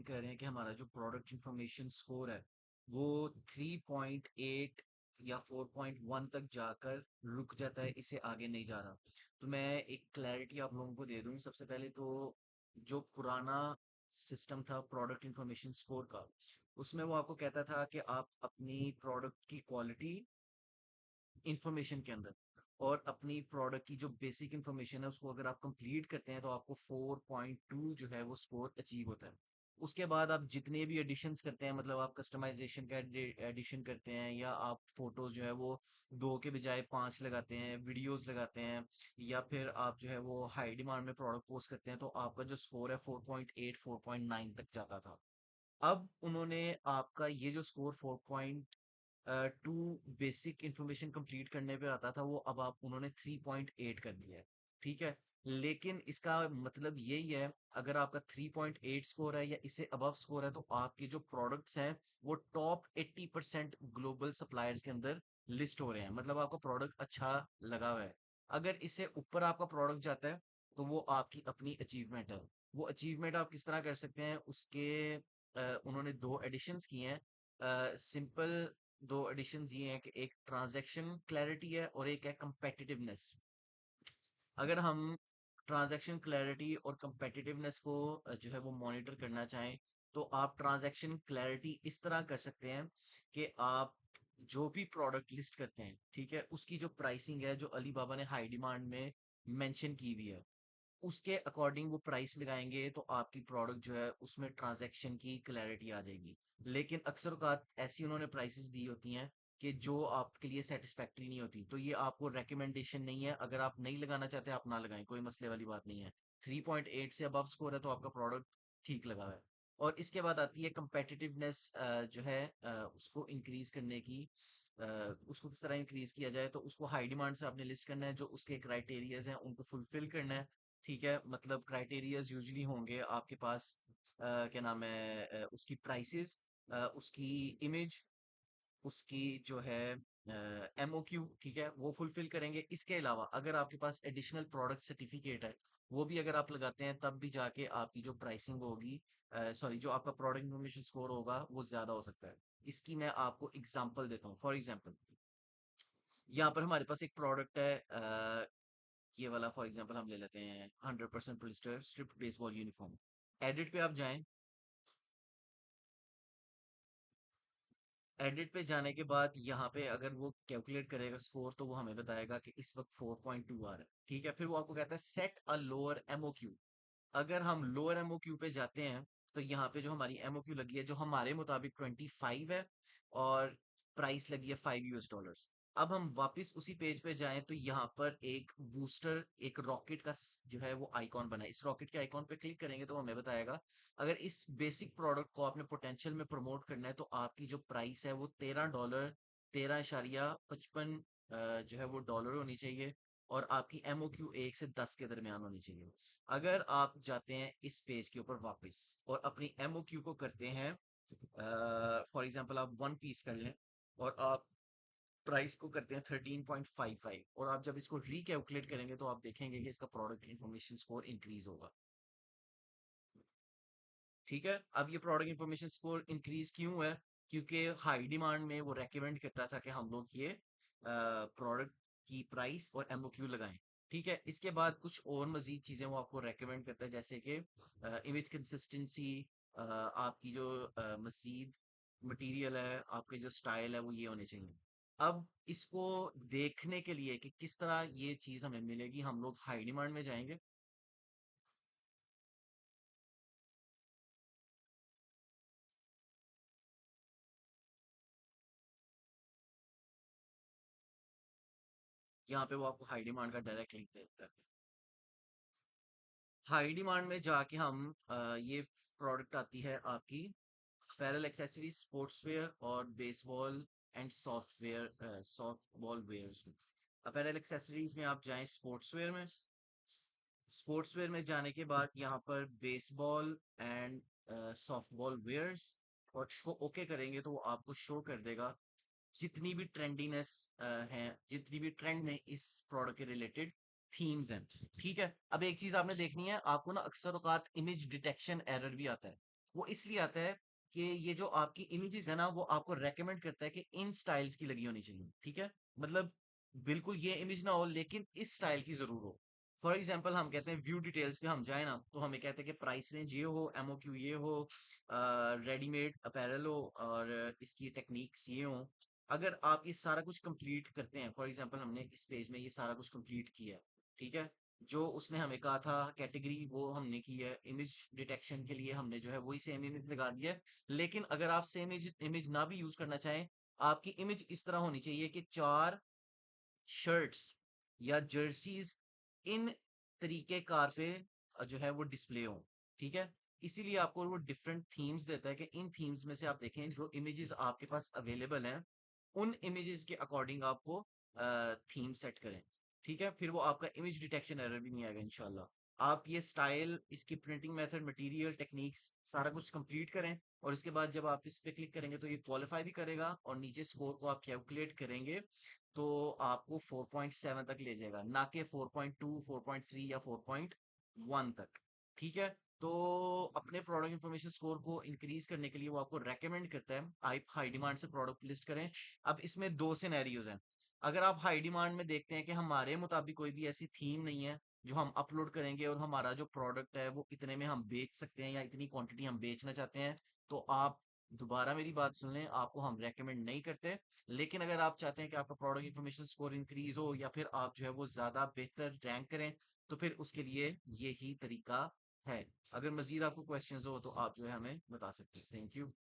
Think कर रहे हैं कि हमारा जो प्रोडक्ट इंफॉर्मेशन स्कोर है वो 3.8 या 4.1 तक जाकर रुक जाता है, इससे आगे नहीं जा रहा। तो मैं एक क्लैरिटी आप लोगों को दे दूं। सबसे पहले तो जो पुराना सिस्टम था प्रोडक्ट इंफॉर्मेशन स्कोर का, उसमें वो आपको कहता था कि आप अपनी प्रोडक्ट की क्वालिटी इंफॉर्मेशन के अंदर और अपनी प्रोडक्ट की जो बेसिक इंफॉर्मेशन है उसको अगर आप कंप्लीट करते हैं तो आपको 4.2 जो है वो स्कोर अचीव होता है। उसके बाद आप जितने भी एडिशंस करते हैं, मतलब आप कस्टमाइजेशन का एडिशन करते हैं या आप फोटोज जो है वो 2 के बजाय 5 लगाते हैं, वीडियोस लगाते हैं, या फिर आप जो है वो हाई डिमांड में प्रोडक्ट पोस्ट करते हैं, तो आपका जो स्कोर है 4.8 4.9 तक जाता था। अब उन्होंने आपका ये जो स्कोर 4.2 बेसिक इंफॉर्मेशन कंप्लीट करने पे आता था, वो अब आप उन्होंने 3.8 कर दिया है। ठीक है, लेकिन इसका मतलब यही है, अगर आपका 3.8 स्कोर है या इससे अबव स्कोर है तो आपके जो प्रोडक्ट्स हैं वो टॉप 80% ग्लोबल सप्लायर्स के अंदर लिस्ट हो रहे हैं, मतलब आपका प्रोडक्ट अच्छा लगा हुआ है। अगर इससे ऊपर आपका प्रोडक्ट जाता है तो वो आपकी अपनी अचीवमेंट है। वो अचीवमेंट आप किस तरह कर सकते हैं उसके उन्होंने दो एडिशंस किए हैं। सिंपल दो एडिशंस ये हैं कि एक ट्रांजैक्शन क्लैरिटी है और एक है कंपेटिटिवनेस। अगर हम ट्रांजैक्शन क्लैरिटी और कंपेटिटिवनेस को जो है वो मॉनिटर करना चाहें तो आप ट्रांजैक्शन क्लैरिटी इस तरह कर सकते हैं कि आप जो भी प्रोडक्ट लिस्ट करते हैं, ठीक है, उसकी जो प्राइसिंग है जो अली बाबा ने हाई डिमांड में मेंशन की हुई है, उसके अकॉर्डिंग वो प्राइस लगाएंगे तो आपकी प्रोडक्ट जो है उसमें ट्रांजैक्शन की क्लैरिटी आ जाएगी। लेकिन अक्सर औकात ऐसी उन्होंने प्राइसेस दी होती हैं कि जो आपके लिए सेटिस्फैक्टरी नहीं होती, तो ये आपको रिकमेंडेशन नहीं है। अगर आप नहीं लगाना चाहते आप ना लगाएं, कोई मसले वाली बात नहीं है। 3.8 से अबव स्कोर है तो आपका प्रोडक्ट ठीक लगा हुआ है। और इसके बाद आती है कंपेटिटिवनेस, जो है उसको इंक्रीज करने की, उसको किस तरह इंक्रीज किया जाए, तो उसको हाई डिमांड से आपने लिस्ट करना है, जो उसके क्राइटेरियाज हैं उनको फुलफिल करना है। ठीक है, मतलब क्राइटेरियाज यूजुअली होंगे आपके पास, क्या नाम है, उसकी प्राइसेस, उसकी इमेज, उसकी जो है एमओक्यू, ठीक है, वो फुलफिल करेंगे। इसके अलावा अगर आपके पास एडिशनल प्रोडक्ट सर्टिफिकेट है, वो भी अगर आप लगाते हैं तब भी जाके आपकी जो प्राइसिंग होगी, सॉरी, जो आपका प्रोडक्ट इन्फॉर्मेशन स्कोर होगा वो ज्यादा हो सकता है। इसकी मैं आपको एग्जांपल देता हूँ। फॉर एग्जांपल, यहाँ पर हमारे पास एक प्रोडक्ट है, ये वाला फॉर एग्जांपल हम ले लेते हैं, 100% polyester striped baseball uniform. Edit पे आप जाएं। एडिट पे जाने के बाद यहाँ पे अगर वो कैलकुलेट करेगा स्कोर तो वो हमें बताएगा कि इस वक्त 4.2 आ रहा है। ठीक है, फिर वो आपको कहता है सेट अ लोअर एमओक्यू। अगर हम लोअर एमओक्यू पे जाते हैं तो यहाँ पे जो हमारी एमओक्यू लगी है जो हमारे मुताबिक 25 है और प्राइस लगी है $5। अब हम वापस उसी पेज पे जाएं तो यहाँ पर एक बूस्टर, एक रॉकेट का जो है वो आइकॉन बना है। इस रॉकेट के आइकॉन पे क्लिक करेंगे तो हमें बताएगा अगर इस बेसिक प्रोडक्ट को आपने पोटेंशियल में प्रमोट करना है तो आपकी जो प्राइस है वो $13, 13.55 जो है वो डॉलर होनी चाहिए, और आपकी एमओक्यू 1 से 10 के दरमियान होनी चाहिए। अगर आप जाते हैं इस पेज के ऊपर वापस और अपनी एमओक्यू को करते हैं, फॉर एग्जांपल आप वन पीस कर लें और आप प्राइस को करते हैं 13.55, और आप जब इसको रिकैलकुलेट करेंगे तो आप देखेंगे कि इसका प्रोडक्ट इंफॉर्मेशन स्कोर इंक्रीज होगा। ठीक है, अब ये प्रोडक्ट इंफॉर्मेशन स्कोर इंक्रीज क्यों है? क्योंकि हाई डिमांड में वो रेकमेंड करता था कि हम लोग ये प्रोडक्ट की प्राइस और एमओक्यू लगाएं। ठीक है, इसके बाद कुछ और मजीद चीजें वो आपको रेकमेंड करता है, जैसे कि इमेज कंसिस्टेंसी, आपकी जो मजीद मटेरियल है, आपके जो स्टाइल है वो ये होने चाहिए। अब इसको देखने के लिए कि किस तरह ये चीज हमें मिलेगी, हम लोग हाई डिमांड में जाएंगे। यहाँ पे वो आपको हाई डिमांड का डायरेक्ट लिंक देता है। हाई डिमांड में जाके हम ये प्रोडक्ट आती है आपकी पैरेलल एक्सेसरीज, स्पोर्ट्स वेयर और baseball and software, softball wears में। अपैरल एक्सेसरीज में आप जाएं स्पोर्ट्स वेयर में। स्पोर्ट्स वेयर में जाने के बाद यहाँ पर baseball and softball wears, और इसको ओके करेंगे तो वो आपको शो कर देगा जितनी भी ट्रेंडीनेस है, जितनी भी ट्रेंड में इस प्रोडक्ट के रिलेटेड थीम्स हैं। ठीक है, अब एक चीज आपने देखनी है, आपको ना अक्सर औकात इमेज डिटेक्शन एरर भी आता है। वो इसलिए आता है कि ये जो आपकी इमेजेस है ना, वो आपको रेकमेंड करता है कि इन स्टाइल्स की लगी होनी चाहिए, ठीक है? मतलब बिल्कुल ये इमेज ना हो, लेकिन इस स्टाइल की जरूर हो। फॉर एग्जाम्पल हम कहते हैं व्यू डिटेल्स पे हम जाए ना, तो हमें कहते हैं कि प्राइस रेंज ये हो, एमओक्यू ये हो, रेडीमेड अपैरल हो, और इसकी टेक्निक्स ये हो। अगर आप ये सारा कुछ कंप्लीट करते हैं, फॉर एग्जाम्पल हमने इस पेज में ये सारा कुछ कंप्लीट किया है, ठीक है? जो उसने हमें कहा था कैटेगरी, वो हमने की है। इमेज डिटेक्शन के लिए हमने जो है वही सेम इमेज लगा दिया है। लेकिन अगर आप सेम इमेज इमेज ना भी यूज करना चाहें, आपकी इमेज इस तरह होनी चाहिए कि चार शर्ट्स या जर्सीज इन तरीके कार पे जो है वो डिस्प्ले हो, ठीक है? इसीलिए आपको वो डिफरेंट थीम्स देता है कि इन थीम्स में से आप देखें जो इमेजेस आपके पास अवेलेबल हैं, उन इमेजेस के अकॉर्डिंग आप वो थीम सेट करें, ठीक है? फिर वो आपका इमेज डिटेक्शन एरर भी नहीं आएगा इंशाल्लाह। आप ये स्टाइल, इसकी प्रिंटिंग मेथड, मटेरियल, टेक्निक्स सारा कुछ कंप्लीट करें, और इसके बाद जब आप इस पे क्लिक करेंगे तो ये क्वालिफाई भी करेगा, और नीचे स्कोर को आप कैलकुलेट करेंगे तो आपको 4.7 तक ले जाएगा, ना कि 4.2, 4.3 या 4.1 तक, ठीक है? तो अपने प्रोडक्ट इंफॉर्मेशन स्कोर को इंक्रीज करने के लिए वो आपको रेकमेंड करता है आप हाई डिमांड से प्रोडक्ट लिस्ट करें। अब इसमें दो सिनेरियोज हैं। अगर आप हाई डिमांड में देखते हैं कि हमारे मुताबिक कोई भी ऐसी थीम नहीं है जो हम अपलोड करेंगे और हमारा जो प्रोडक्ट है वो इतने में हम बेच सकते हैं, या इतनी क्वांटिटी हम बेचना चाहते हैं, तो आप दोबारा मेरी बात सुन लें, आपको हम रेकमेंड नहीं करते। लेकिन अगर आप चाहते हैं कि आपका प्रोडक्ट इन्फॉर्मेशन स्कोर इंक्रीज हो, या फिर आप जो है वो ज्यादा बेहतर रैंक करें, तो फिर उसके लिए ये ही तरीका है। अगर मजीद आपको क्वेश्चंस हो तो आप जो है हमें बता सकते हैं। Thank you.